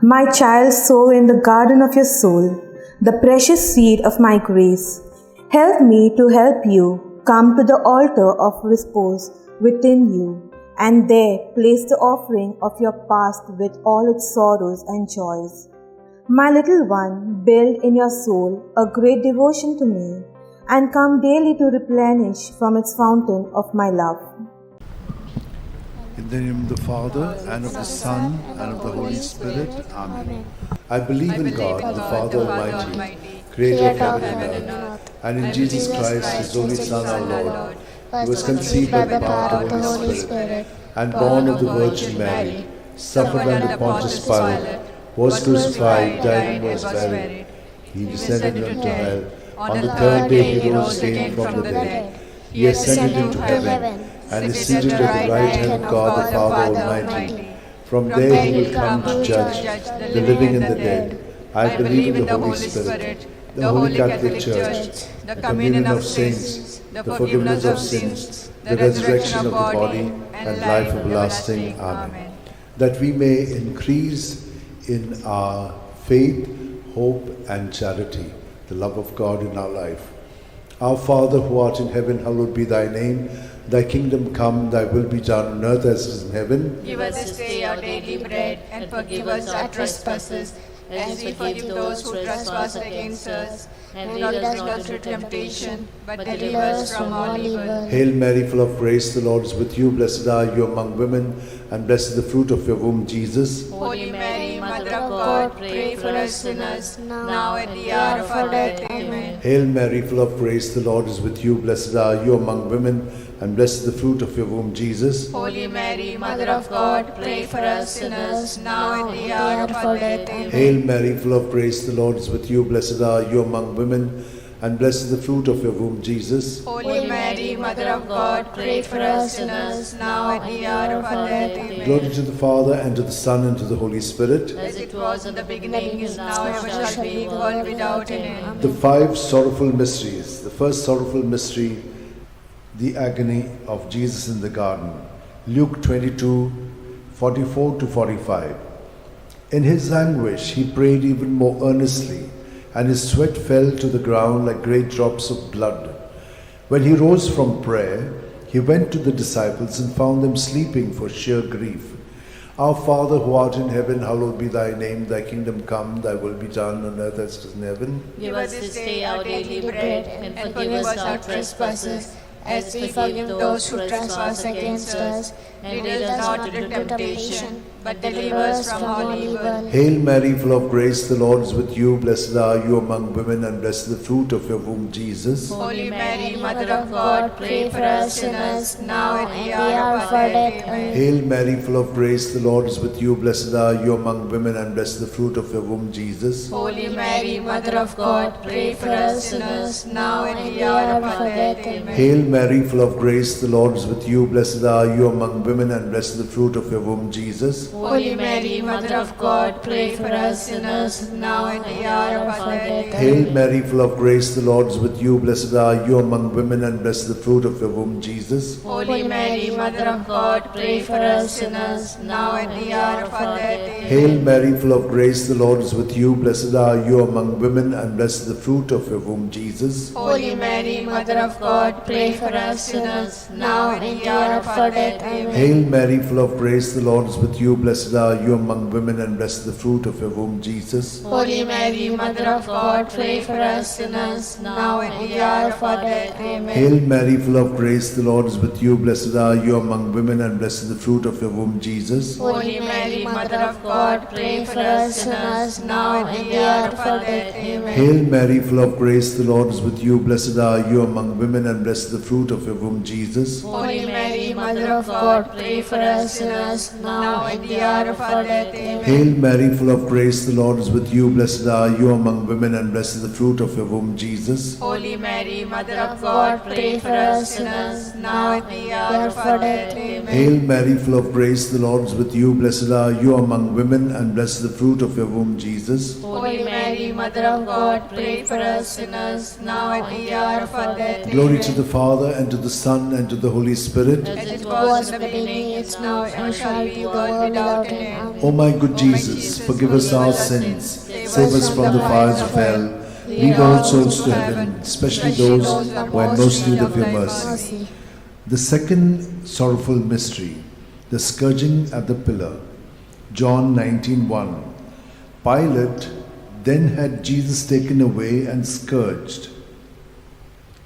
My child, sow in the garden of your soul the precious seed of my grace. Help me to help you come to the altar of repose within you, and there place the offering of your past with all its sorrows and joys. My little one, build in your soul a great devotion to me, and come daily to replenish from its fountain of my love. In the name of the Father, and of the Son, and of the Holy Spirit. Amen. I believe in God, the Father Almighty, creator of heaven and earth, and in Jesus Christ, his only Son, our Lord, who was conceived by the power of the Holy Spirit, and born of the Virgin Mary, suffered under Pontius Pilate, was crucified, died, and was buried. He descended into hell. On the third day he rose again from the dead. He ascended into heaven, and is seated at the right hand of God the Father Almighty. From there he will come to judge the living and the dead. I believe in the Holy Spirit, the Holy Catholic Church, the communion of saints, the forgiveness of sins, the resurrection of the body, and life everlasting. Amen. That we may increase in our faith, hope, and charity, the love of God in our life. Our Father who art in heaven, hallowed be thy name. Thy kingdom come, thy will be done on earth as it is in heaven. Give us this day our daily bread, and forgive us our trespasses, as we forgive those who trespass against us. And lead us not into temptation, but deliver us from all evil. Hail Mary, full of grace, the Lord is with you. Blessed are you among women, and blessed is the fruit of your womb, Jesus. Holy Mary, Mother of God, pray for us sinners, now and at the hour of our death. Amen. Hail Mary, full of grace, the Lord is with you. Blessed are you among women, and blessed is the fruit of your womb, Jesus. Holy Mary, Mother of God, pray for us sinners, now and at the hour of our death. Amen. Hail Mary, full of grace, the Lord is with you. Blessed are you among women, and blessed is the fruit of your womb, Jesus. Holy Mary, Mother of God, pray for us sinners, now and at the hour of our death. Amen. Glory to the Father, and to the Son, and to the Holy Spirit. As it was in the beginning, is now, and ever shall be, world without an end. The five sorrowful mysteries. The first sorrowful mystery, the agony of Jesus in the garden. Luke 22, 44 to 45. In his anguish, he prayed even more earnestly, and his sweat fell to the ground like great drops of blood. When he rose from prayer, he went to the disciples and found them sleeping for sheer grief. Our Father who art in heaven, hallowed be thy name. Thy kingdom come, thy will be done on earth as it is in heaven. Give us this day our daily bread, and forgive us our trespasses, as we forgive those who trespass against us. And lead us not into temptation, but deliver us from all evil. Hail Mary, full of grace, the Lord is with you. Blessed are you among women, and blessed is the fruit of your womb, Jesus. Holy Mary, Mother of God, pray for us sinners, now and at the hour of our death. Amen. Hail Mary, full of grace, the Lord is with you. Blessed are you among women, and blessed is the fruit of your womb, Jesus. Holy Mary, Mother of God, pray for us sinners, now and at the hour of our death. Amen. Hail Mary, full of grace, the Lord is with you. Blessed are you among women, and blessed is the fruit of your womb, Jesus. Holy Mary, Mother of God, pray for us sinners, now and at the hour of our death. Hail Mary, full of grace, the Lord is with you. Blessed are you among women, and blessed is the fruit of your womb, Jesus. Holy Mary, Mother of God, pray for us sinners, now and at the hour of our death. Hail Mary, full of grace, the Lord is with you. Blessed are you among women, and blessed is the fruit of your womb, Jesus. Holy Mary, Mother of God, pray for us sinners, now and at the hour of our death. Amen. Hail Mary, full of grace, the Lord is with you. Blessed are you among women, and blessed is the fruit of your womb, Jesus. Holy Mary, Mother of God, pray for us sinners, now and at the hour of our death. Amen. Hail Mary, full of grace, the Lord is with you. Blessed are you among women, and blessed is the fruit of your womb, Jesus. Holy Mary, Mother of God, pray for us sinners, now and at the hour of our death. Amen. Hail Mary, full of grace, the Lord is with you. Blessed are you among women, and blessed is the fruit of your womb, Jesus. Holy Mary, Mother of God, pray for us sinners, now and at the hour of our death. Amen. Hail Mary, full of grace, the Lord is with you. Blessed are you among women, and blessed is the fruit of your womb, Jesus. Holy Mary, Mother of God, pray for us sinners, now and at the hour of our death. Amen. Hail Mary, full of grace, the Lord is with you. Blessed are you among women, and blessed is the fruit of your womb, Jesus. Holy Mary, Mother of God, pray for us sinners, now and at the hour of our death. Glory to the Father, and to the Son, and to the Holy Spirit. As it was in the beginning, it's now, and shall be, world without end. O my good Jesus, forgive us our sins, save us from the fires of hell, lead all souls to heaven, especially those who are in most need of your mercy. The second sorrowful mystery, the scourging at the pillar. John 19:1. Pilate then had Jesus taken away and scourged.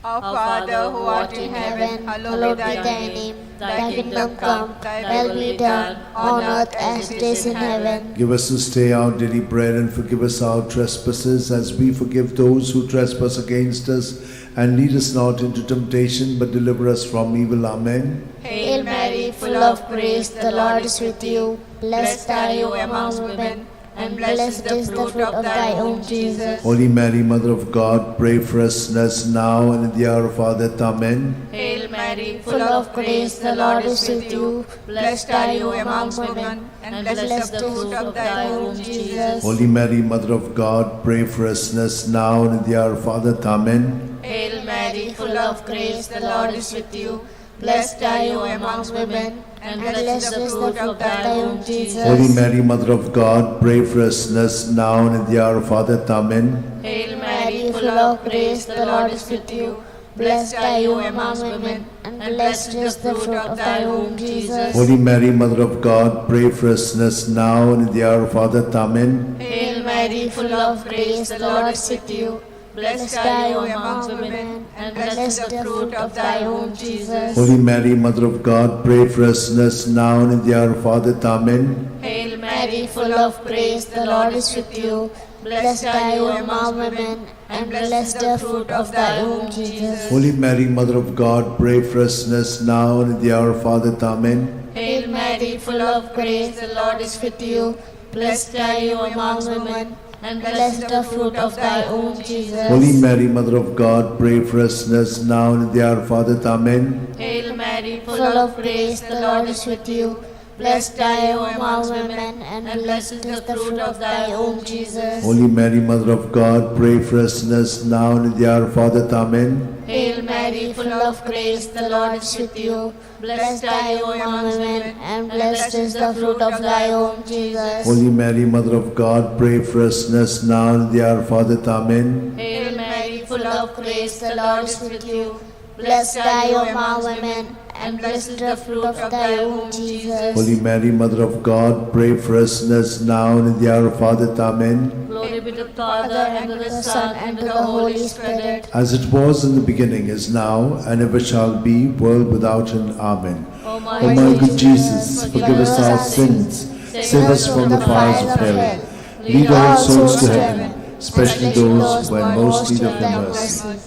Our Father, who art in heaven, hallowed be thy name. Thy kingdom come, thy will be done, on earth as it is in heaven. Give us this day our daily bread, and forgive us our trespasses, as we forgive those who trespass against us. And lead us not into temptation, but deliver us from evil. Amen. Hail Mary, full of grace, the Lord is with you. Blessed are you among women, and blessed is the fruit of thy womb, Jesus. Holy Mary, Mother of God, pray for us sinners now and in the hour of our death. Amen. Hail Mary, full of grace, the Lord is with you. Blessed are you among women, and blessed is the fruit of thy womb, Jesus. Holy Mary, Mother of God, pray for us sinners now and in the hour of our death. Amen. Hail Mary, full of grace, the Lord is with you. Blessed are you among women, and blessed is the fruit of thy womb, Jesus. Holy Mary, Mother of God, pray for us sinners now and in the hour of our death. Amen. Hail Mary, full of grace, the Lord is with you. Blessed are you among women, and blessed is the fruit of thy womb, Jesus. Holy Mary, Mother of God, pray for us sinners now and in the hour of our death. Amen. Hail Mary, full of grace, the Lord is with you. Blessed are you among women, and blessed is the fruit of thy womb, Jesus. Holy Mary, Mother of God, pray for us sinners now and in the hour of our death. Amen. Hail Mary, full of grace, the Lord is with you. Blessed are you among women, and blessed is the fruit of thy womb, Jesus. Holy Mary, Mother of God, pray for us sinners now and in the hour of our death. Amen. Hail Mary, full of grace, the Lord is with you. Blessed are you among women, and blessed is the fruit of thy womb, Jesus. Holy Mary, Mother of God, pray for us sinners now and in the hour of our death. Amen. Hail Mary, full of grace, the Lord is with you. Blessed are you among women, and blessed is the fruit of thy womb, Jesus. Holy Mary, Mother of God, pray for us sinners now and in the hour of our death. Amen. Hail Mary, full of grace, the Lord is with you. Blessed are you among women, and blessed is the fruit of thy womb, Jesus. Holy Mary, Mother of God, pray for us sinners now and in the hour of our death. Amen. Hail Mary, full of grace, the Lord is with you. Blessed are you among women, and blessed is the fruit of thy womb, Jesus. Holy Mary, Mother of God, pray for us sinners now and in the hour of our death. Amen. Glory be to the Father, and to the Son, and to the Holy Spirit. As it was in the beginning, is now, and ever shall be, world without end. Amen. O O my good Jesus, forgive us our sins, save us from the fires of hell, lead all souls to heaven, especially those who are in most need of your mercy.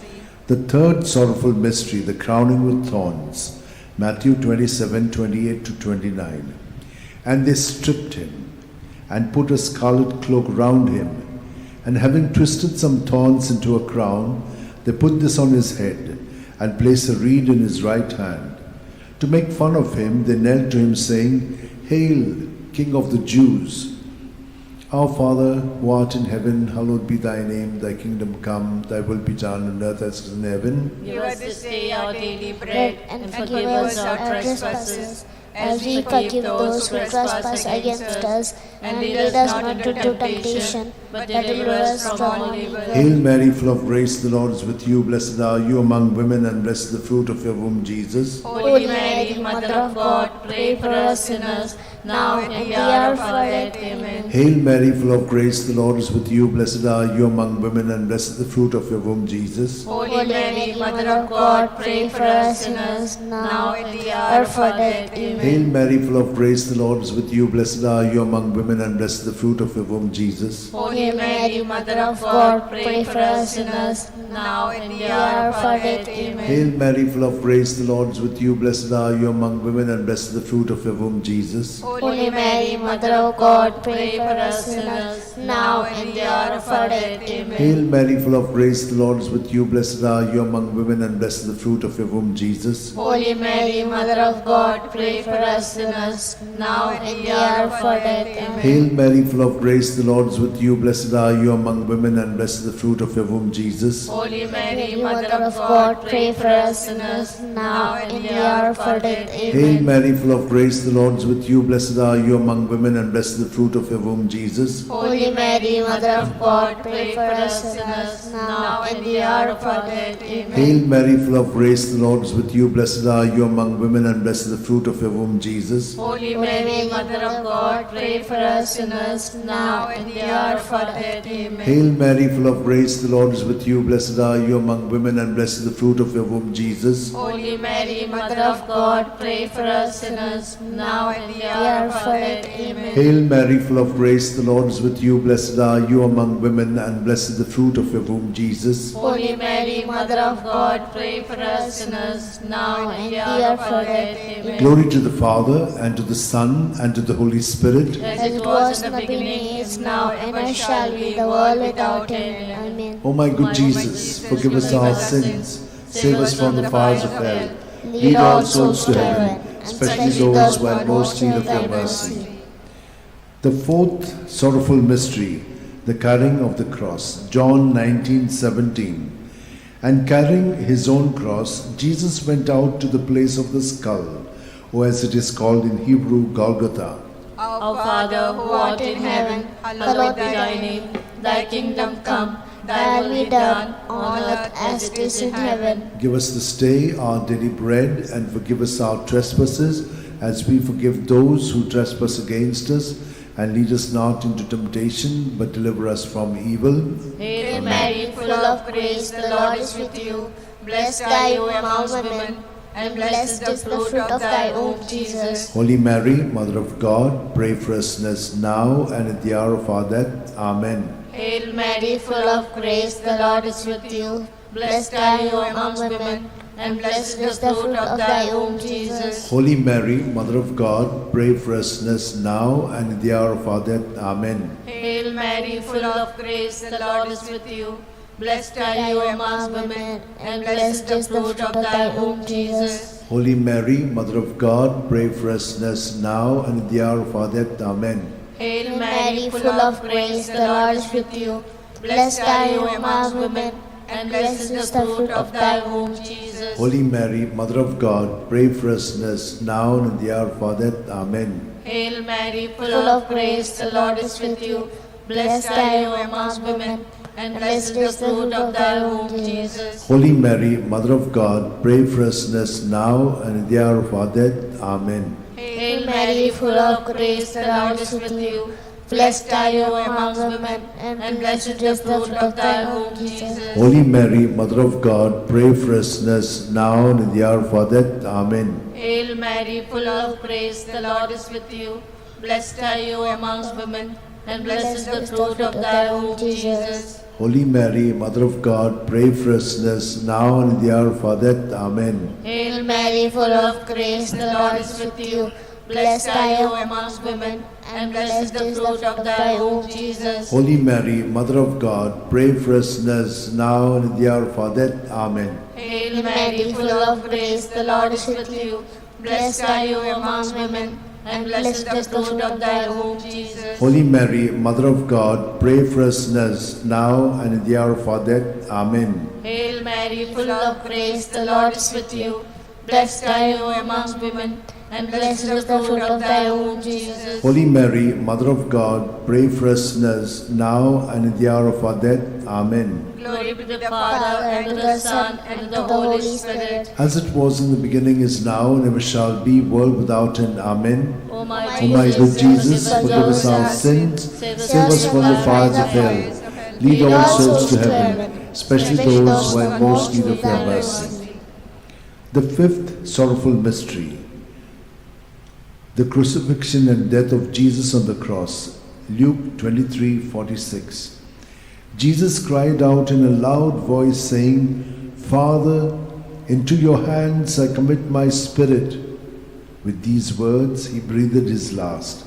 The third sorrowful mystery, the crowning with thorns. Matthew 27:28-29. And they stripped him, and put a scarlet cloak round him, and having twisted some thorns into a crown, they put this on his head, and placed a reed in his right hand. To make fun of him, they knelt to him, saying, Hail, King of the Jews! Our Father, who art in heaven, hallowed be thy name. Thy kingdom come, thy will be done on earth as it is in heaven. Give us this day our daily bread, and forgive us our trespasses, as we forgive those who trespass against us. And lead us not into temptation, but deliver us from evil. Hail Mary, full of grace, the Lord is with you. Blessed are you among women, and blessed is the fruit of your womb, Jesus. Holy Mary, Mother of God, pray for us sinners, now and at the hour of our death. Amen. Hail Mary, full of grace, the Lord is with you. Blessed are you among women, and blessed is the fruit of your womb, Jesus. Holy Mary, Mother of God, pray for us sinners, now and at the hour of our death. Amen. Hail Mary, full of grace, the Lord is with you. Blessed are you among women, and blessed is the fruit of your womb, Jesus. Holy Mary, Mother of God, pray for us sinners, now and at the hour of our death. Amen. Hail Mary, full of grace, the Lord is with you. Blessed are you among women, and blessed is the fruit of your womb, Jesus. Holy Mary, Mother of God, pray for us sinners, now and the hour of our death. Amen. Hail Mary, full of grace, the Lord is with you. Blessed are you among women, and blessed is the fruit of your womb, Jesus. Holy Mary, Mother of God, pray for us sinners, now and the hour of our death. Amen. Hail Mary, full of grace, the Lord is with you. Blessed are you among women, and blessed is the fruit of your womb, Jesus. Holy Mary, Mother of God, pray for us sinners, now and the hour of our death. Hail Amen. Mary, full of grace, the Lord is with you. Blessed are you among women, and blessed is the fruit of your womb, Jesus. Holy Mary, Mother of God, pray for us sinners, now and the hour of our death. Amen. Hail Mary, full of grace, the Lord is with you. Blessed are you among women, and blessed is the fruit of your womb, Jesus. Holy Mary, Mother of God, pray for us sinners, now and the hour of our death. Amen. Hail Mary, full of grace, the Lord is with you. Blessed are you among women, and blessed is the fruit of your womb, Jesus. Holy Mary, Mother of God, pray for us sinners, now and the hour of our death. Amen. Hail Mary, full of grace, the Lord is with you. Blessed are you among women, and blessed is the fruit of your womb, Jesus. Holy Mary, Mother of God, pray for us sinners, now and the hour of our death. Amen. Glory to the Father, and to the Son, and to the Holy Spirit. As it was in the beginning, is now, and ever shall be, the world without end. Amen. O my good Jesus, forgive us our sins, save us from the fires of hell, lead all souls to heaven, especially those who have most need of your mercy. The fourth sorrowful mystery, the carrying of the cross. John 19:17. And carrying his own cross, Jesus went out to the place of the skull, or as it is called in Hebrew, Golgotha. Our Father, who art in heaven, hallowed be thy name. Thy kingdom come, thy will be done, on earth as it is in heaven. Give us this day our daily bread, and forgive us our trespasses, as we forgive those who trespass against us. And lead us not into temptation, but deliver us from evil. Hail Mary, full of grace, the Lord is with you. Blessed are you among women, and blessed is the fruit of thy womb, Jesus. Holy Mary, Mother of God, pray for us sinners now and at the hour of our death. Amen. Hail Mary, full of grace, the Lord is with you. Blessed are you among women, and blessed is the fruit of thy womb, Jesus. Holy Mary, Mother of God, pray for us sinners now and at the hour of our death. Amen. Hail Mary, full of grace, the Lord is with you. Blessed are you among women, and blessed is the fruit of thy womb, Jesus. Holy Mary, Mother of God, pray for us sinners now and at the hour of our death. Amen. Hail Mary, full of grace, the Lord is with you. Blessed are you among women, and blessed is the fruit of thy womb, Jesus. Holy Mary, Mother of God, pray for us sinners now and at the hour of our death. Amen. Hail Mary, full of grace, the Lord is with you. Blessed are you among women, and blessed is the fruit of thy womb, Jesus. Holy Mary, Mother of God, pray for us sinners now and at the hour of our death. Amen. Hail Mary, full of grace, the Lord is with you. Blessed are you among women, and blessed is the fruit of thy womb, Jesus. Holy Mary, Mother of God, pray for us sinners now and at the hour of our death. Amen. Hail Mary, full of grace, the Lord is with you. Blessed are you among women, and blessed is the fruit of thy womb, Jesus. Holy Mary, Mother of God, pray for us sinners now and at the hour of our death. Amen. Hail Mary, full of grace, the Lord is with you. Blessed are you among women, and blessed is the fruit of thy womb, Jesus. Holy Mary, Mother of God, pray for us sinners now and at the hour of our death. Amen. Hail Mary, full of grace, the Lord is with you. Blessed are you among women, and blessed is the fruit of thy womb, Jesus. Holy Mary, Mother of God, pray for us sinners now and at the hour of our death. Amen. Hail Mary, full of grace, the Lord is with you. Blessed are you among women, and blessed is the fruit of thy womb, Jesus. Holy Mary, Mother of God, pray for us sinners now and at the hour of our death. Amen. Glory be to the Father, and to the Son, and to the Holy Spirit. As it was in the beginning, is now, and ever shall be, world without end. Amen. O my O my good Jesus, forgive us our sins, save us from the fires of hell, lead all souls to heaven, especially those who are in most need of your mercy. The fifth sorrowful mystery, the crucifixion and death of Jesus on the cross. Luke 23:46. Jesus cried out in a loud voice, saying, Father, into your hands I commit my spirit. With these words he breathed his last.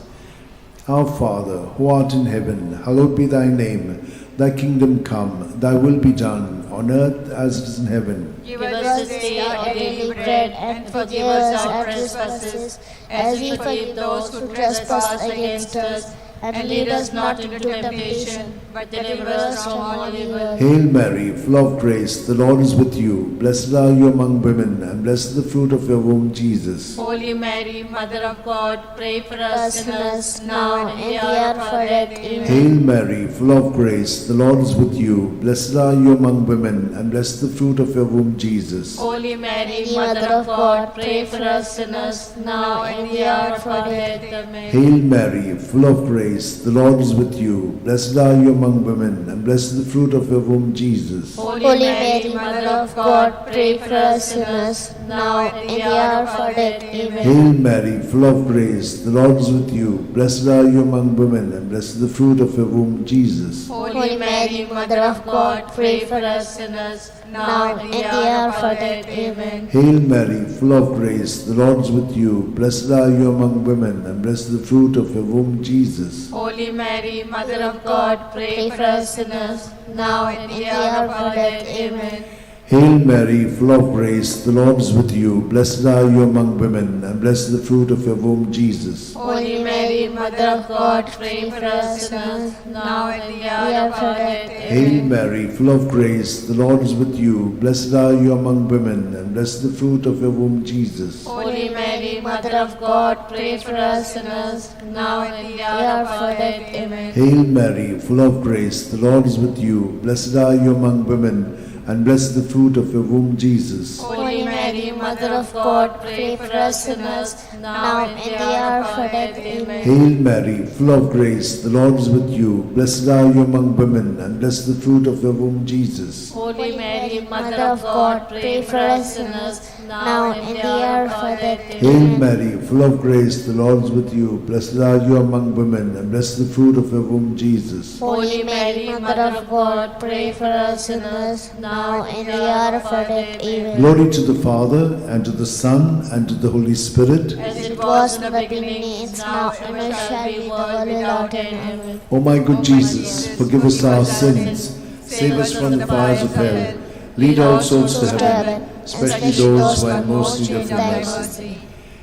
Our Father, who art in heaven, hallowed be thy name. Thy kingdom come, thy will be done, on earth as it is in heaven. Give us this day our daily bread, and forgive us our trespasses, as we forgive those who trespass against us. And lead us not into temptation, but deliver us from all evil. Hail Mary, full of grace, the Lord is with you. Blessed are you among women, and blessed is the fruit of your womb, Jesus. Holy Mary, Mother of God, pray for us sinners, now and in the hour of our death. Amen. Hail Mary, full of grace, the Lord is with you. Blessed are you among women, and blessed is the fruit of your womb, Jesus. Holy Mary, Mother of God, pray for us sinners, now and in the hour of our death. Amen. Hail Mary, full of grace, the Lord is with you. Blessed are you among women, and blessed is the fruit of your womb, Jesus. Holy Mary, Mother of God, pray for us sinners, now and in the hour of our death. Amen. Hail Mary, full of grace, the Lord is with you. Blessed are you among women, and blessed is the fruit of your womb, Jesus. Holy Mary, Mother of God, pray for us sinners, now and in the hour of our death. Amen. Hail Mary, full of grace, the Lord is with you. Blessed are you among women, and blessed is the fruit of your womb, Jesus. Holy Mary, Mother of God, pray for us sinners, now and in the hour of our death. Amen. Hail Mary, full of grace, the Lord is with you. Blessed are you among women, and blessed is the fruit of your womb, Jesus. Holy Mary, Mother of God, pray for us sinners, now and in the hour of our death. Hail Mary, full of grace, the Lord is with you. Blessed are you among women, and blessed is the fruit of your womb, Jesus. Holy Mary, Mother of God, pray for us sinners, now and in the hour of our death. Amen. Hail Mary, full of grace, the Lord is with you. Blessed are you among women, and blessed is the fruit of your womb, Jesus. Holy Mary, Mother of God, pray for us sinners, now and in the hour of our death. Amen. Hail Mary, full of grace, the Lord is with you. Blessed are you among women, and blessed is the fruit of your womb, Jesus. Holy Mary, Mother of God, pray for us sinners, now and in the hour of our death. Hail Mary, full of grace, the Lord is with you. Blessed are you among women, and blessed is the fruit of your womb, Jesus. Holy Mary, Mother of God, pray for us sinners, now and in the hour of our death. Amen. Glory to the Father, and to the Son, and to the Holy Spirit. As it was in the beginning, is now, and ever shall be, world without end. Amen. O my good Jesus, forgive us our sins, save us from the fires of hell, lead all souls to heaven, especially those who are in most need of your mercy.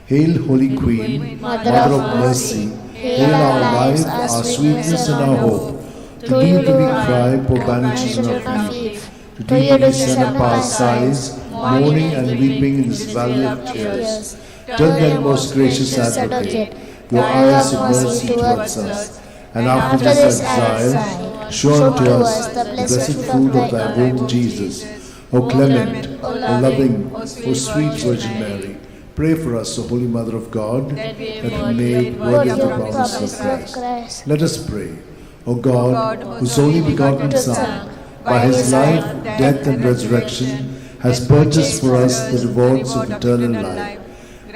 Hail, Holy Queen, Mother of mercy, hail our life, our sweetness, and our hope. To thee do we cry, poor banished of Eve. To thee do we send up our sighs, mourning and weeping in this valley of tears. Turn then, most gracious Advocate, your eyes of mercy towards us, and after this exile, show unto us the blessed fruit of thy womb, Jesus. O clement, O loving, O sweet Virgin Mary, pray for us, O Holy Mother of God, that we may be made worthy of the promise of Christ. Let us pray. O God, whose only begotten Son, by his life, death, and resurrection, has purchased for us the rewards of eternal life,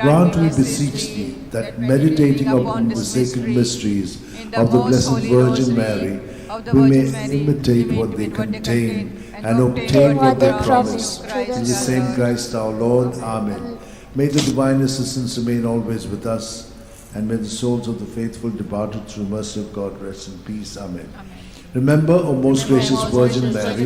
grant, we beseech thee, that meditating upon the sacred mysteries of the Blessed Virgin Mary, we may imitate what they contain and obtain what they promise. In the same Christ our Lord. Amen. May the divine assistance remain always with us, and may the souls of the faithful departed through mercy of God rest in peace. Amen. Remember, O most gracious Virgin Mary,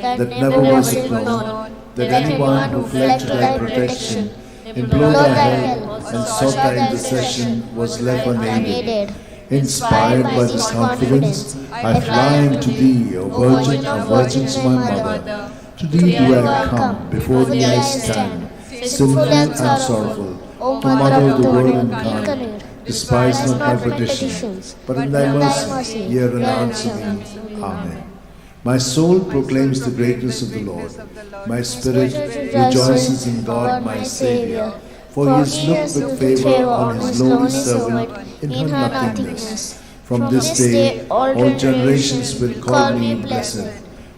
that never was it known that anyone who fled to thy protection, implored thy help, and sought thy intercession was left unaided. Inspired by this confidence, I fly unto thee, O Virgin of Virgins, my Mother. To thee do I come, before thee I stand, sinful and sorrowful, O Mother of the Word incarnate. Despise not my petitions, but in thy mercy hear and answer me. Amen. My soul proclaims the greatness of the Lord. My spirit rejoices in God my Saviour, for he has looked with favour on his lowly servant in her nothingness. From this day all generations will call me blessed,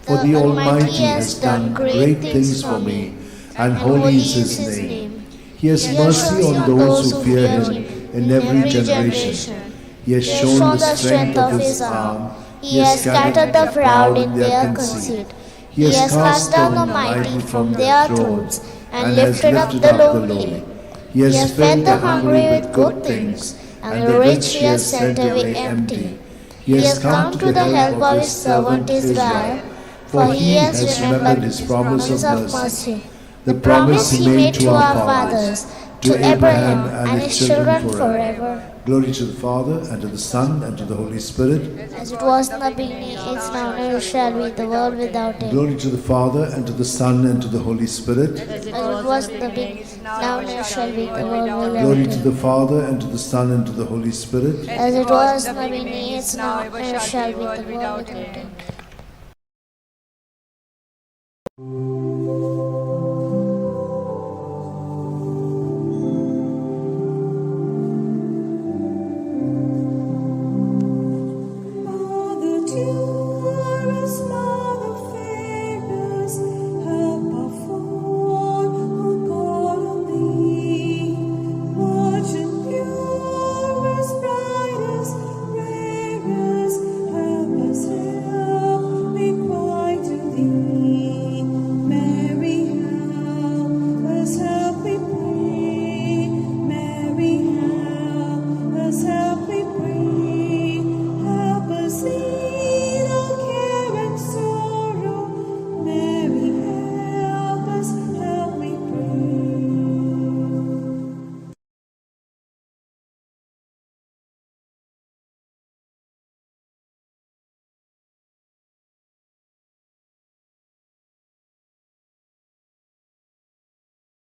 for the Almighty has done great things for me, and holy is his name. He has mercy on those who fear him in every generation. He has shown the strength of his arm. He has scattered the proud in their conceit. He has cast down the mighty from their thrones, and lifted up the lowly. He has filled the hungry with good things, and the rich He has sent away empty. He has come to the help of His servant Israel, for He has remembered His promise of mercy, the promise He made to our fathers, to Abraham and his children forever. Glory to the Father, and to the Son, and to the Holy Spirit. As it was in the beginning, is now, and ever shall be, the world without end. Glory to the Father, and to the Son, and to the Holy Spirit. As it was in the beginning, is now, and ever shall be, the world without end. Glory to the Father, and to the Son, and to the Holy Spirit. As it was in the beginning, is now, and ever shall be, the world without end.